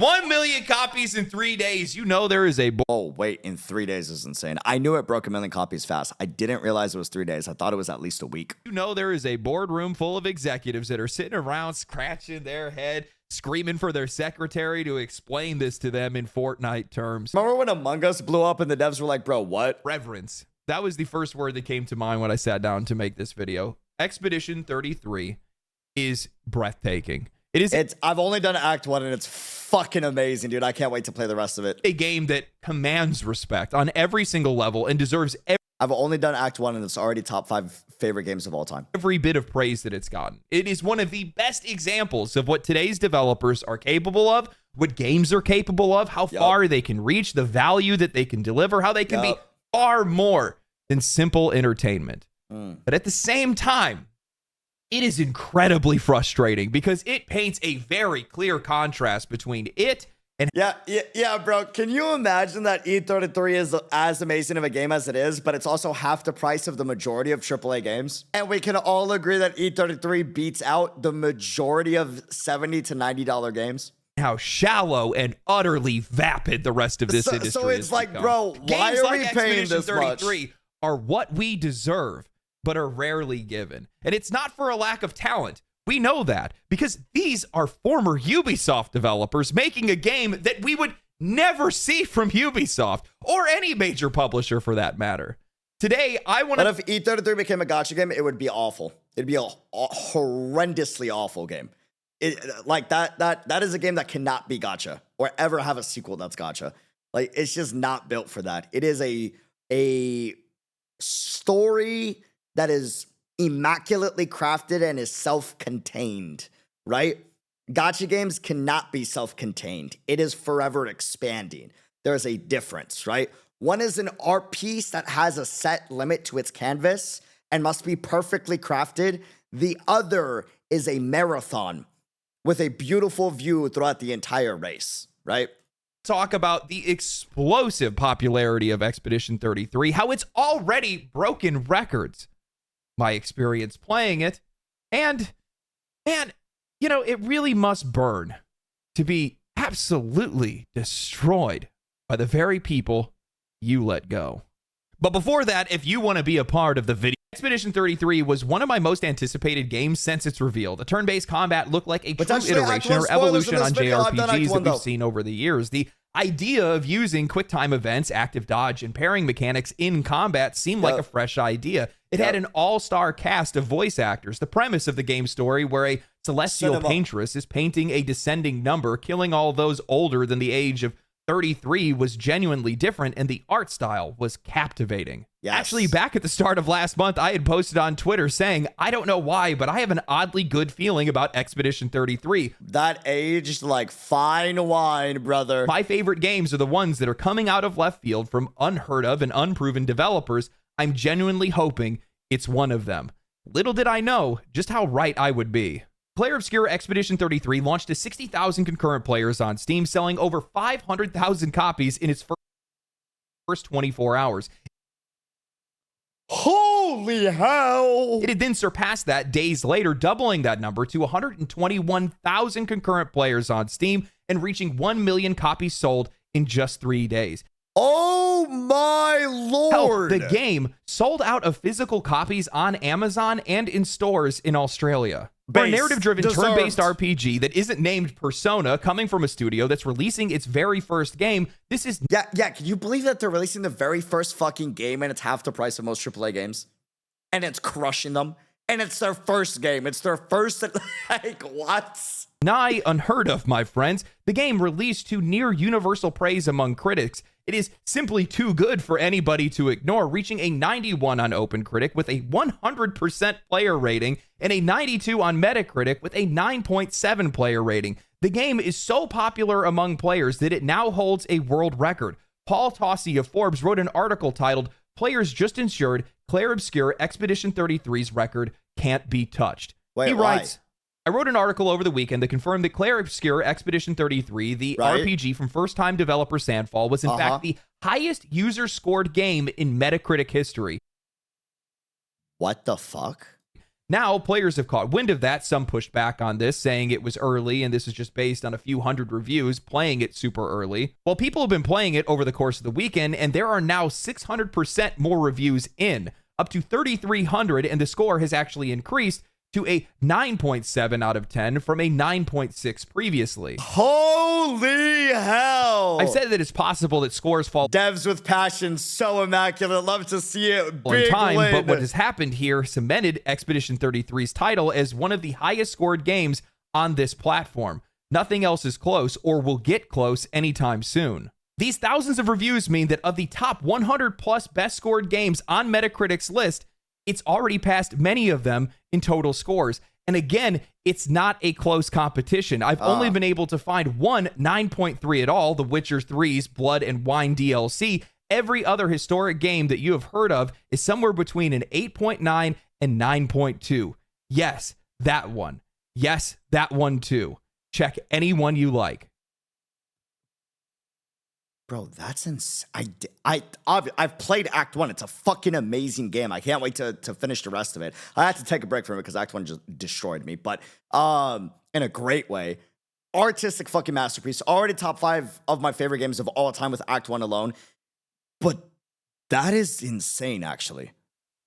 1 million copies in 3 days. You know there is a... Oh, wait, in 3 days is insane. I knew it broke 1 million copies fast. I didn't realize it was 3 days. I thought it was at least a week. You know there is a boardroom full of executives that are sitting around scratching their head, screaming for their secretary to explain this to them in Fortnite terms. Remember when Among Us blew up and the devs were like, bro, what? Reverence. That was the first word that came to mind when I sat down to make this video. Expedition 33 is breathtaking. I've only done Act 1 and it's fucking amazing, dude. I can't wait to play the rest of it. A game that commands respect on every single level and deserves I've only done Act 1 and it's already top 5 favorite games of all time. every bit of praise that it's gotten. It is one of the best examples of what today's developers are capable of, what games are capable of, how far they can reach, the value that they can deliver, how they can be far more than simple entertainment. But at the same time, it is incredibly frustrating because it paints a very clear contrast between it and... Yeah, bro. Can you imagine that E33 is as amazing of a game as it is, but it's also half the price of the majority of AAA games? And we can all agree that E33 beats out the majority of $70 to $90 games? How shallow and utterly vapid the rest of this industry So it's like, become. bro, why are we paying this much? 33 are what we deserve, but are rarely given. And it's not for a lack of talent. We know that because these are former Ubisoft developers making a game that we would never see from Ubisoft or any major publisher for that matter. Today, I want to... But if E33 became a gacha game, it would be awful. It'd be a horrendously awful game. That is a game that cannot be gacha or ever have a sequel that's gacha. Like, it's just not built for that. It is a story that is immaculately crafted and is self-contained, right? Gacha games cannot be self-contained. It is forever expanding. There's a difference, right? One is an art piece that has a set limit to its canvas and must be perfectly crafted. The other is a marathon with a beautiful view throughout the entire race, right? Talk about the explosive popularity of Expedition 33, how it's already broken records. My experience playing it, and man, you know, it really must burn to be absolutely destroyed by the very people you let go. But before that, if you want to be a part of the video, Expedition 33 was one of my most anticipated games since its reveal. The turn-based combat looked like a true iteration or evolution on JRPGs that we've seen over the years. The idea of using quick-time events, active dodge, and pairing mechanics in combat seemed like a fresh idea. It had an all-star cast of voice actors. The premise of the game's story, where a celestial paintress is painting a descending number, killing all those older than the age of 33, was genuinely different, and the art style was captivating. Yes. Actually, back at the start of last month, I had posted on Twitter saying, I don't know why, but I have an oddly good feeling about Expedition 33. That aged like fine wine, brother. My favorite games are the ones that are coming out of left field from unheard of and unproven developers. I'm genuinely hoping it's one of them. Little did I know just how right I would be. Player Obscure Expedition 33 launched to 60,000 concurrent players on Steam, selling over 500,000 copies in its first 24 hours. Holy hell! It had then surpassed that days later, doubling that number to 121,000 concurrent players on Steam and reaching 1 million copies sold in just 3 days. Oh my lord! Hell, the game sold out of physical copies on Amazon and in stores in Australia. For a narrative-driven turn-based RPG that isn't named Persona, coming from a studio that's releasing its very first game, this is... Yeah, can you believe that they're releasing the very first fucking game and it's half the price of most AAA games? And it's crushing them? And it's their first game. It's their first... Like, what? Nigh unheard of, my friends. The game released to near universal praise among critics. It is simply too good for anybody to ignore, reaching a 91 on OpenCritic with a 100% player rating and a 92 on Metacritic with a 9.7 player rating. The game is so popular among players that it now holds a world record. Paul Tossi of Forbes wrote an article titled, "Players Just Ensured Claire Obscure Expedition 33's Record Can't Be Touched." He writes, I wrote an article over the weekend that confirmed that Claire Obscure Expedition 33, the RPG from first-time developer Sandfall, was in fact the highest user-scored game in Metacritic history. What the fuck? Now, players have caught wind of that. Some pushed back on this, saying it was early and this is just based on a few hundred reviews playing it super early. Well, people have been playing it over the course of the weekend, and there are now 600% more reviews in, up to 3,300, and the score has actually increased to a 9.7 out of 10 from a 9.6 previously. Holy hell! I've said that it's possible that scores fall Devs with passion, so immaculate. Love to see it. in Big time, win. but what has happened here cemented Expedition 33's title as one of the highest scored games on this platform. Nothing else is close or will get close anytime soon. These thousands of reviews mean that of the top 100 plus best scored games on Metacritic's list, it's already passed many of them in total scores. And again, it's not a close competition. I've only been able to find one 9.3 at all, The Witcher 3's Blood and Wine DLC. Every other historic game that you have heard of is somewhere between an 8.9 and 9.2. Yes, that one. Yes, that one too. Check any one you like. Bro, that's insane. I've played Act 1. It's a fucking amazing game. I can't wait to finish the rest of it. I had to take a break from it because Act 1 just destroyed me. But in a great way. Artistic fucking masterpiece. Already top 5 of my favorite games of all time with Act 1 alone. But that is insane, actually.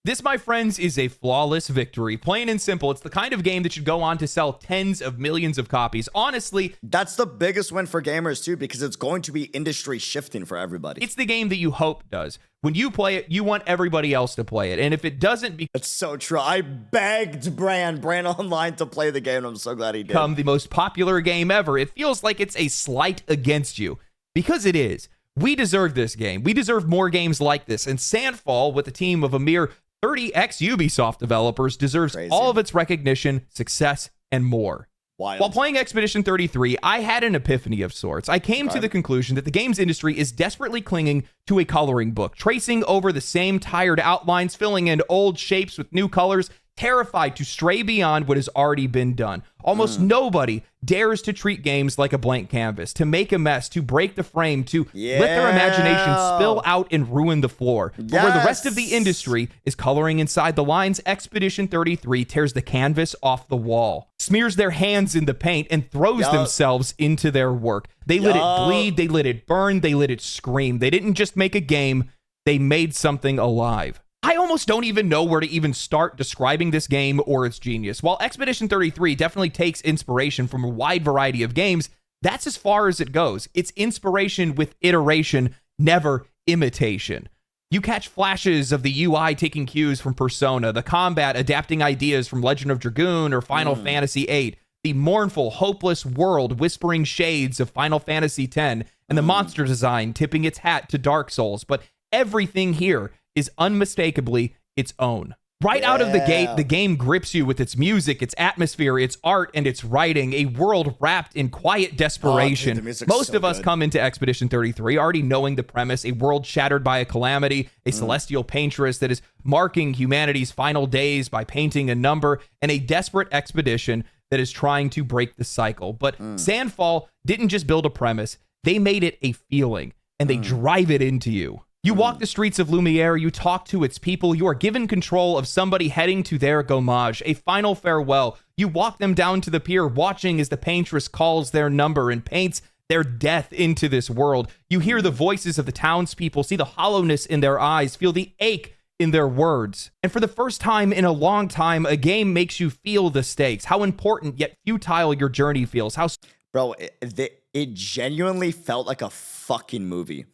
This, my friends, is a flawless victory. Plain and simple. It's the kind of game that should go on to sell tens of millions of copies. Honestly, that's the biggest win for gamers, too, because it's going to be industry shifting for everybody. It's the game that you hope does. When you play it, you want everybody else to play it. And if it doesn't It's so true. I begged Brand Online to play the game, and I'm so glad he did. Become the most popular game ever, it feels like it's a slight against you. Because it is. We deserve this game. We deserve more games like this. And Sandfall, with a team of a mere 30 ex-Ubisoft developers, deserves all of its recognition, success, and more. Wild. While playing Expedition 33, I had an epiphany of sorts. I came to the conclusion that the games industry is desperately clinging to a coloring book, tracing over the same tired outlines, filling in old shapes with new colors, terrified to stray beyond what has already been done. Almost nobody dares to treat games like a blank canvas, to make a mess, to break the frame, to let their imagination spill out and ruin the floor. But where the rest of the industry is coloring inside the lines, Expedition 33 tears the canvas off the wall, smears their hands in the paint, and throws themselves into their work. They let it bleed, they let it burn, they let it scream. They didn't just make a game, they made something alive. I almost don't even know where to even start describing this game or its genius. While Expedition 33 definitely takes inspiration from a wide variety of games, that's as far as it goes. It's inspiration with iteration, never imitation. You catch flashes of the UI taking cues from Persona, the combat adapting ideas from Legend of Dragoon or Final Fantasy VIII, the mournful, hopeless world whispering shades of Final Fantasy X, and the monster design tipping its hat to Dark Souls. But everything here is unmistakably its own. Right out of the gate, the game grips you with its music, its atmosphere, its art, and its writing, a world wrapped in quiet desperation. Most of us come into Expedition 33 already knowing the premise, a world shattered by a calamity, a celestial paintress that is marking humanity's final days by painting a number, and a desperate expedition that is trying to break the cycle. But Sandfall didn't just build a premise, they made it a feeling, and they drive it into you. You walk the streets of Lumiere, you talk to its people, you are given control of somebody heading to their gommage, a final farewell. You walk them down to the pier, watching as the paintress calls their number and paints their death into this world. You hear the voices of the townspeople, see the hollowness in their eyes, feel the ache in their words. And for the first time in a long time, a game makes you feel the stakes, how important yet futile your journey feels. Bro, it genuinely felt like a fucking movie.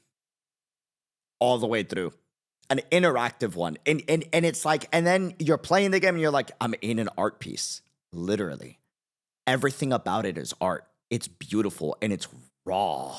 All the way through. An interactive one. And it's like, and then you're playing the game and you're like, I'm in an art piece. Literally. Everything about it is art. It's beautiful and it's raw.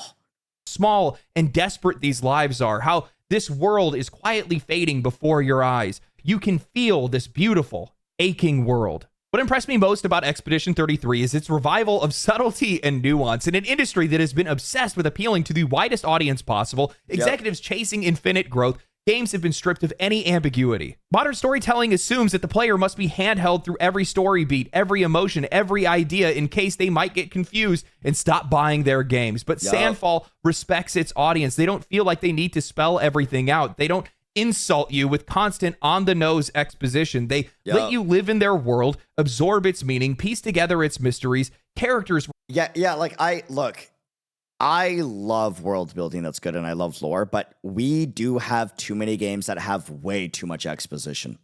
Small and desperate these lives are. How this world is quietly fading before your eyes. You can feel this beautiful, aching world. What impressed me most about Expedition 33 is its revival of subtlety and nuance in an industry that has been obsessed with appealing to the widest audience possible, executives chasing infinite growth, games have been stripped of any ambiguity. Modern storytelling assumes that the player must be handheld through every story beat, every emotion, every idea in case they might get confused and stop buying their games. But Sandfall respects its audience. They don't feel like they need to spell everything out. They don't insult you with constant on-the-nose exposition. They let you live in their world, absorb its meaning, piece together its mysteries, characters. Yeah, like I love world building that's good and I love lore, but we do have too many games that have way too much exposition.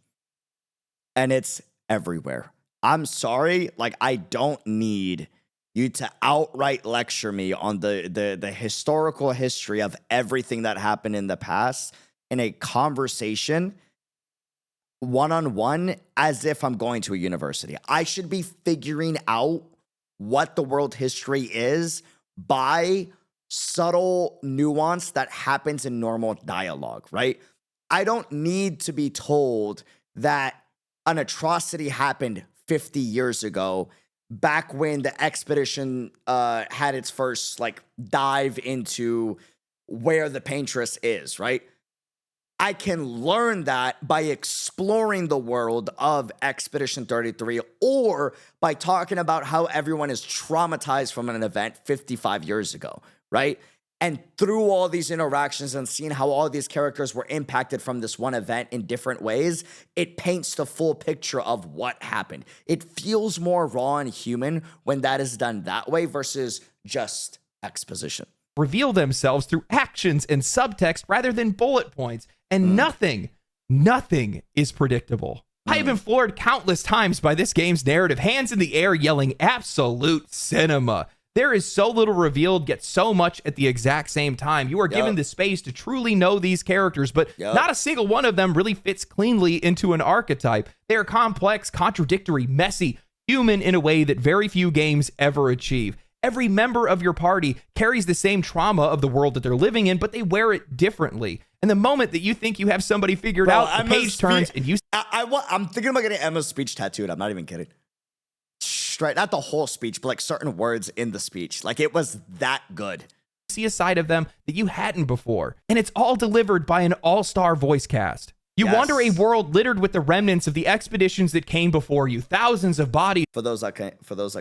And it's everywhere. I'm sorry, like I don't need you to outright lecture me on the historical history of everything that happened in the past in a conversation one-on-one as if I'm going to a university. I should be figuring out what the world history is by subtle nuance that happens in normal dialogue, right? I don't need to be told that an atrocity happened 50 years ago, back when the expedition had its first like dive into where the paintress is, right? I can learn that by exploring the world of Expedition 33 or by talking about how everyone is traumatized from an event 55 years ago, right? And through all these interactions and seeing how all these characters were impacted from this one event in different ways, it paints the full picture of what happened. It feels more raw and human when that is done that way versus just exposition. Reveal themselves through actions and subtext rather than bullet points. And nothing is predictable. I have been floored countless times by this game's narrative, hands in the air yelling absolute cinema. There is so little revealed, yet so much at the exact same time. You are given the space to truly know these characters, but not a single one of them really fits cleanly into an archetype. They are complex, contradictory, messy, human in a way that very few games ever achieve. Every member of your party carries the same trauma of the world that they're living in, but they wear it differently. And the moment that you think you have somebody figured out, the page turns and you... I'm thinking about getting Emma's speech tattooed. I'm not even kidding. Right, not the whole speech, but like certain words in the speech. Like it was that good. See a side of them that you hadn't before. And it's all delivered by an all-star voice cast. You wander a world littered with the remnants of the expeditions that came before you. Thousands of bodies. For those that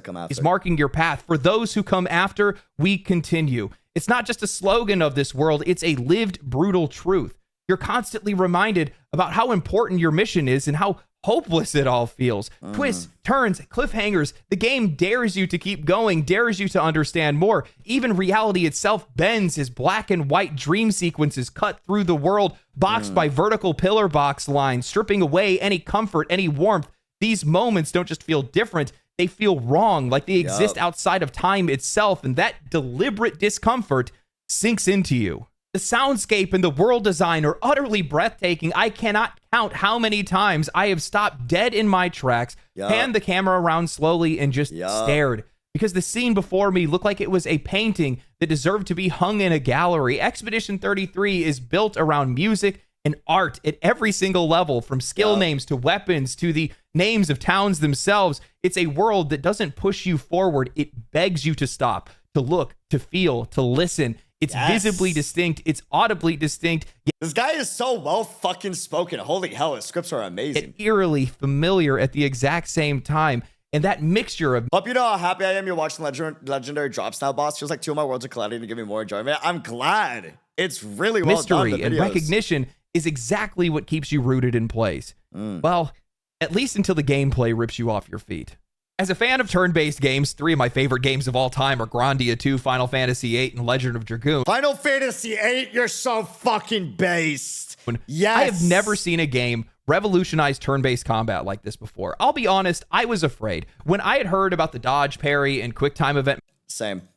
come after. Is marking your path. For those who come after, we continue. It's not just a slogan of this world. It's a lived, brutal truth. You're constantly reminded about how important your mission is and how hopeless it all feels. Twists, turns, cliffhangers. The game dares you to keep going, dares you to understand more. Even reality itself bends as black and white dream sequences cut through the world, boxed by vertical pillar box lines, stripping away any comfort, any warmth. These moments don't just feel different, they feel wrong, like they exist outside of time itself, and that deliberate discomfort sinks into you. The soundscape and the world design are utterly breathtaking. I cannot count how many times I have stopped dead in my tracks, panned the camera around slowly, and just stared. Because the scene before me looked like it was a painting that deserved to be hung in a gallery. Expedition 33 is built around music and art at every single level, from skill names to weapons to the names of towns themselves. It's a world that doesn't push you forward. It begs you to stop, to look, to feel, to listen. It's visibly distinct. It's audibly distinct. This guy is so well fucking spoken. Holy hell, his scripts are amazing. And eerily familiar at the exact same time. And that mixture of... Hope you know how happy I am you're watching Legendary Drops now, boss. Feels like two of my worlds are colliding to give me more enjoyment. I'm glad. It's really well done. Mystery and recognition is exactly what keeps you rooted in place. Well, at least until the gameplay rips you off your feet. As a fan of turn-based games, 3 of my favorite games of all time are Grandia 2, Final Fantasy VIII, and Legend of Dragoon. Final Fantasy VIII, you're so fucking based. Yes. I have never seen a game revolutionize turn-based combat like this before. I'll be honest, I was afraid. When I had heard about the dodge, parry, and quick time event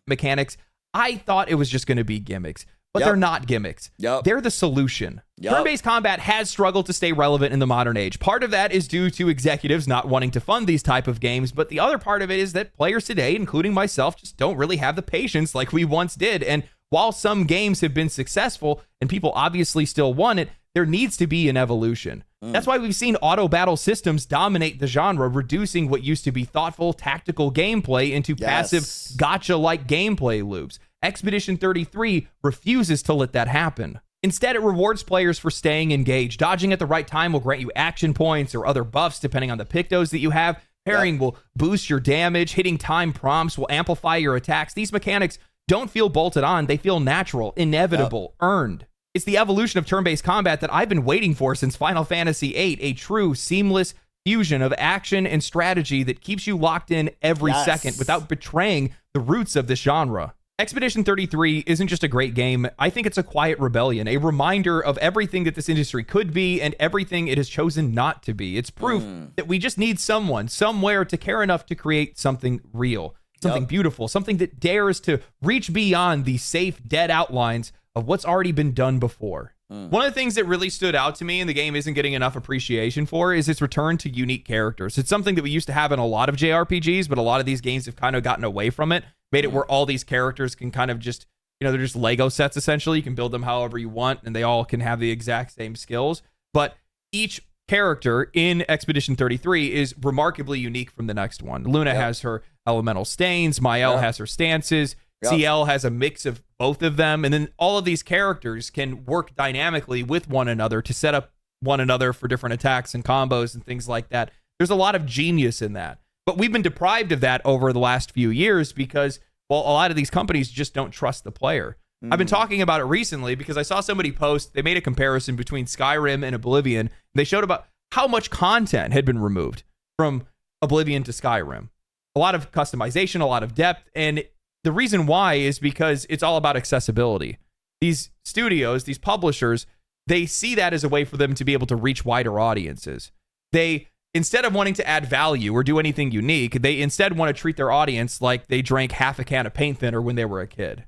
mechanics, I thought it was just going to be gimmicks. But they're not gimmicks. They're the solution. Turn-based combat has struggled to stay relevant in the modern age. Part of that is due to executives not wanting to fund these type of games, but the other part of it is that players today, including myself, just don't really have the patience like we once did. And while some games have been successful and people obviously still want it, there needs to be an evolution. That's why we've seen auto battle systems dominate the genre, reducing what used to be thoughtful, tactical gameplay into passive, gacha-like gameplay loops. Expedition 33 refuses to let that happen. Instead, it rewards players for staying engaged. Dodging at the right time will grant you action points or other buffs depending on the pictos that you have. Parrying will boost your damage. Hitting time prompts will amplify your attacks. These mechanics don't feel bolted on. They feel natural, inevitable, earned. It's the evolution of turn-based combat that I've been waiting for since Final Fantasy VIII, a true seamless fusion of action and strategy that keeps you locked in every second without betraying the roots of this genre. Expedition 33 isn't just a great game. I think it's a quiet rebellion, a reminder of everything that this industry could be and everything it has chosen not to be. It's proof that we just need someone, somewhere to care enough to create something real, something beautiful, something that dares to reach beyond the safe, dead outlines of what's already been done before. One of the things that really stood out to me and the game isn't getting enough appreciation for is its return to unique characters. It's something that we used to have in a lot of JRPGs, but a lot of these games have kind of gotten away from it, made it where all these characters can kind of just, they're just Lego sets essentially. You can build them however you want and they all can have the exact same skills. But each character in Expedition 33 is remarkably unique from the next one. Luna has her elemental stains, Mael has her stances, CL has a mix of both of them, and then all of these characters can work dynamically with one another to set up one another for different attacks and combos and things like that. There's a lot of genius in that. But we've been deprived of that over the last few years because, well, a lot of these companies just don't trust the player. I've been talking about it recently because I saw somebody post, they made a comparison between Skyrim and Oblivion. And they showed about how much content had been removed from Oblivion to Skyrim. A lot of customization, a lot of depth, and the reason why is because it's all about accessibility. These studios, these publishers, they see that as a way for them to be able to reach wider audiences. They, instead of wanting to add value or do anything unique, they instead want to treat their audience like they drank half a can of paint thinner when they were a kid.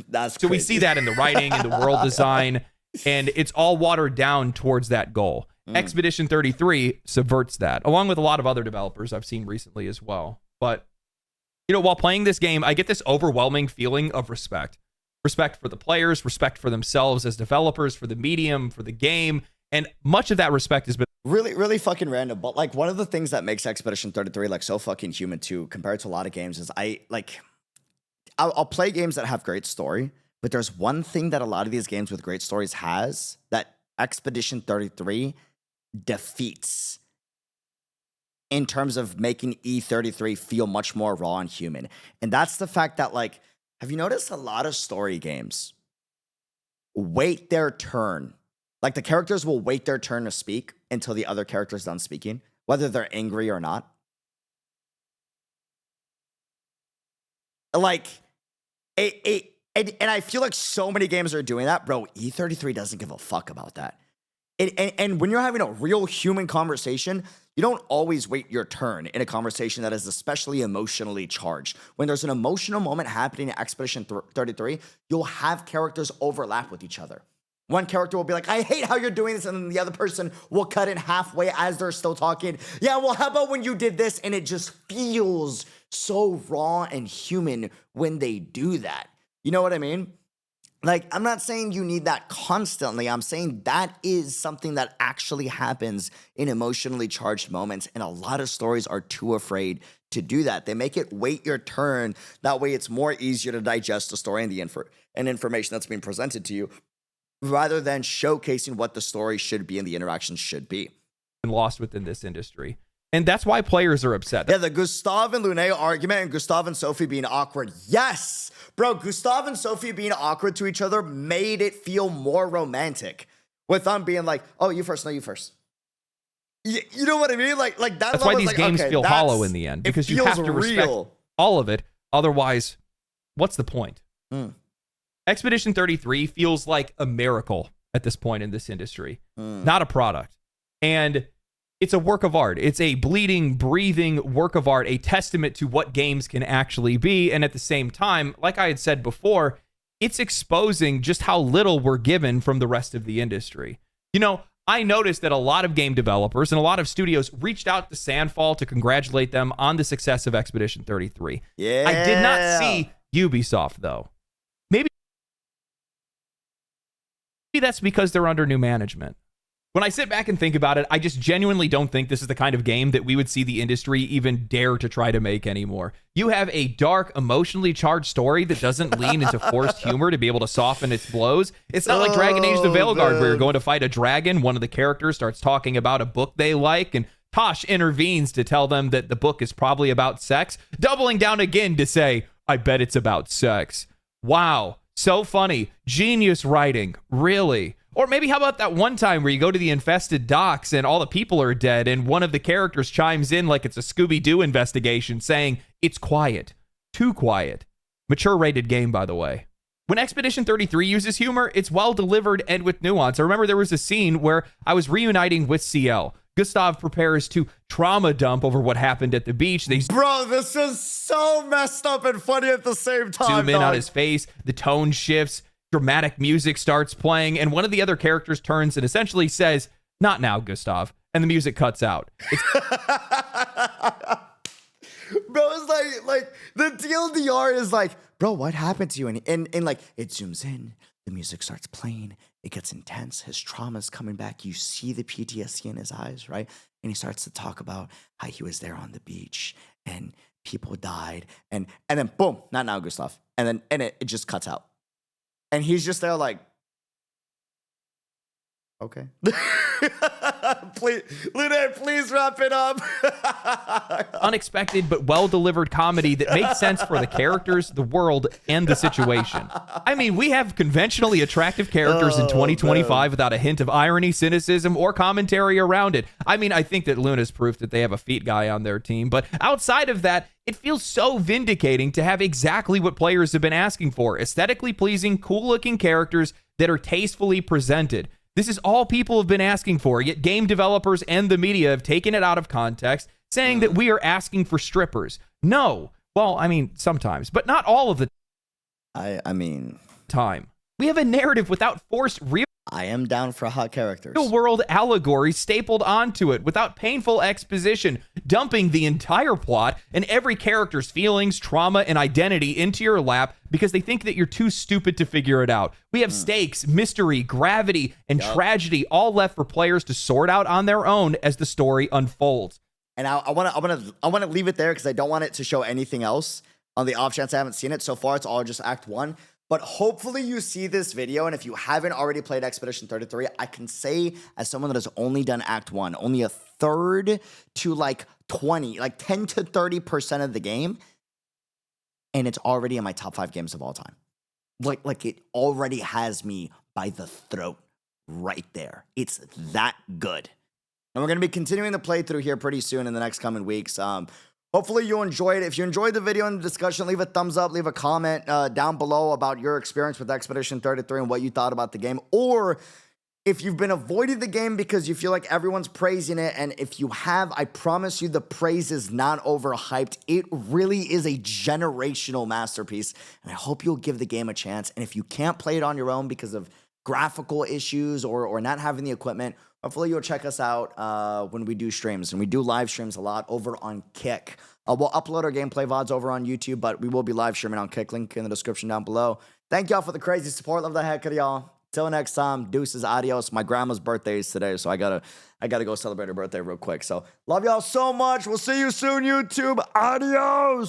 That's so crazy. We see that in the writing, in the world design, and it's all watered down towards that goal. Expedition 33 subverts that, along with a lot of other developers I've seen recently as well. But while playing this game, I get this overwhelming feeling of respect. Respect for the players, respect for themselves as developers, for the medium, for the game. And much of that respect has been really, really fucking random. But like one of the things that makes Expedition 33 like so fucking human too, compared to a lot of games, is I'll play games that have great story, but there's one thing that a lot of these games with great stories has that Expedition 33 defeats in terms of making E33 feel much more raw and human. And that's the fact that, like, have you noticed a lot of story games wait their turn? Like, the characters will wait their turn to speak until the other character's done speaking, whether they're angry or not. Like, and I feel like so many games are doing that. Bro, E33 doesn't give a fuck about that. And when you're having a real human conversation, you don't always wait your turn in a conversation that is especially emotionally charged. When there's an emotional moment happening in Expedition 33, you'll have characters overlap with each other. One character will be like, I hate how you're doing this, and then the other person will cut in halfway as they're still talking. Yeah, well, how about when you did this? And it just feels so raw and human when they do that. You know what I mean? Like, I'm not saying you need that constantly. I'm saying that is something that actually happens in emotionally charged moments, and a lot of stories are too afraid to do that. They make it wait your turn. That way it's more easier to digest the story and the information that's being presented to you, rather than showcasing what the story should be and the interactions should be. Lost within this industry. And that's why players are upset. Yeah, the Gustav and Lune argument and Gustav and Sophie being awkward. Yes! Bro, Gustav and Sophie being awkward to each other made it feel more romantic. With them being like, oh, you first, no, you first. You know what I mean? Like that's why these games feel hollow in the end. Because you have to respect all of it. Otherwise, what's the point? Expedition 33 feels like a miracle at this point in this industry. Not a product. And it's a work of art. It's a bleeding, breathing work of art, a testament to what games can actually be. And at the same time, like I had said before, it's exposing just how little we're given from the rest of the industry. I noticed that a lot of game developers and a lot of studios reached out to Sandfall to congratulate them on the success of Expedition 33. Yeah. I did not see Ubisoft, though. Maybe that's because they're under new management. When I sit back and think about it, I just genuinely don't think this is the kind of game that we would see the industry even dare to try to make anymore. You have a dark, emotionally charged story that doesn't lean into forced humor to be able to soften its blows. It's not like Dragon Age the Veilguard, where you're going to fight a dragon, one of the characters starts talking about a book they like, and Tosh intervenes to tell them that the book is probably about sex, doubling down again to say, I bet it's about sex. Wow. So funny. Genius writing. Really? Or maybe how about that one time where you go to the infested docks and all the people are dead and one of the characters chimes in like it's a Scooby-Doo investigation saying, it's quiet. Too quiet. Mature rated game, by the way. When Expedition 33 uses humor, it's well delivered and with nuance. I remember there was a scene where I was reuniting with CL. Gustav prepares to trauma dump over what happened at the beach. They Bro, this is so messed up and funny at the same time. zoom in on his face, the tone shifts, dramatic music starts playing, and one of the other characters turns and essentially says, "Not now, Gustav," and the music cuts out. Bro, it's like the TLDR is like, bro, what happened to you? And like it zooms in, the music starts playing, it gets intense, his trauma's coming back, you see the PTSD in his eyes, right? And he starts to talk about how he was there on the beach and people died, and then boom, not now, Gustav. And it just cuts out. And he's just there like, okay. Please, Lune, please wrap it up. Unexpected but well-delivered comedy that makes sense for the characters, the world, and the situation. I mean, we have conventionally attractive characters in 2025 without a hint of irony, cynicism, or commentary around it. I mean, I think that Luna's proof that they have a feet guy on their team, but outside of that, it feels so vindicating to have exactly what players have been asking for. Aesthetically pleasing, cool-looking characters that are tastefully presented. This is all people have been asking for, yet game developers and the media have taken it out of context, saying that we are asking for strippers. No. Well, I mean, sometimes, but not all of the I mean, time. We have a narrative without forced I am down for hot characters. real-world allegory stapled onto it without painful exposition, dumping the entire plot and every character's feelings, trauma, and identity into your lap because they think that you're too stupid to figure it out. We have stakes, mystery, gravity, and tragedy all left for players to sort out on their own as the story unfolds. And I want to leave it there because I don't want it to show anything else on the off chance I haven't seen it. So far, it's all just Act 1. But hopefully you see this video, and if you haven't already played Expedition 33, I can say as someone that has only done Act 1, only a third to like 20, like 10 to 30% of the game, and it's already in my top 5 games of all time. Like it already has me by the throat right there. It's that good. And we're going to be continuing the playthrough here pretty soon in the next coming weeks. Hopefully you enjoyed it. If you enjoyed the video and the discussion, leave a thumbs up, leave a comment down below about your experience with Expedition 33 and what you thought about the game. Or if you've been avoiding the game because you feel like everyone's praising it, and if you have, I promise you the praise is not overhyped. It really is a generational masterpiece, and I hope you'll give the game a chance. And if you can't play it on your own because of graphical issues or not having the equipment, hopefully you'll check us out when we do streams. And we do live streams a lot over on Kick. We'll upload our gameplay VODs over on YouTube, but we will be live streaming on Kick. Link in the description down below. Thank y'all for the crazy support. Love the heck out of y'all. Till next time, deuces, adios. My grandma's birthday is today, so I gotta go celebrate her birthday real quick. So love y'all so much. We'll see you soon, YouTube. Adios.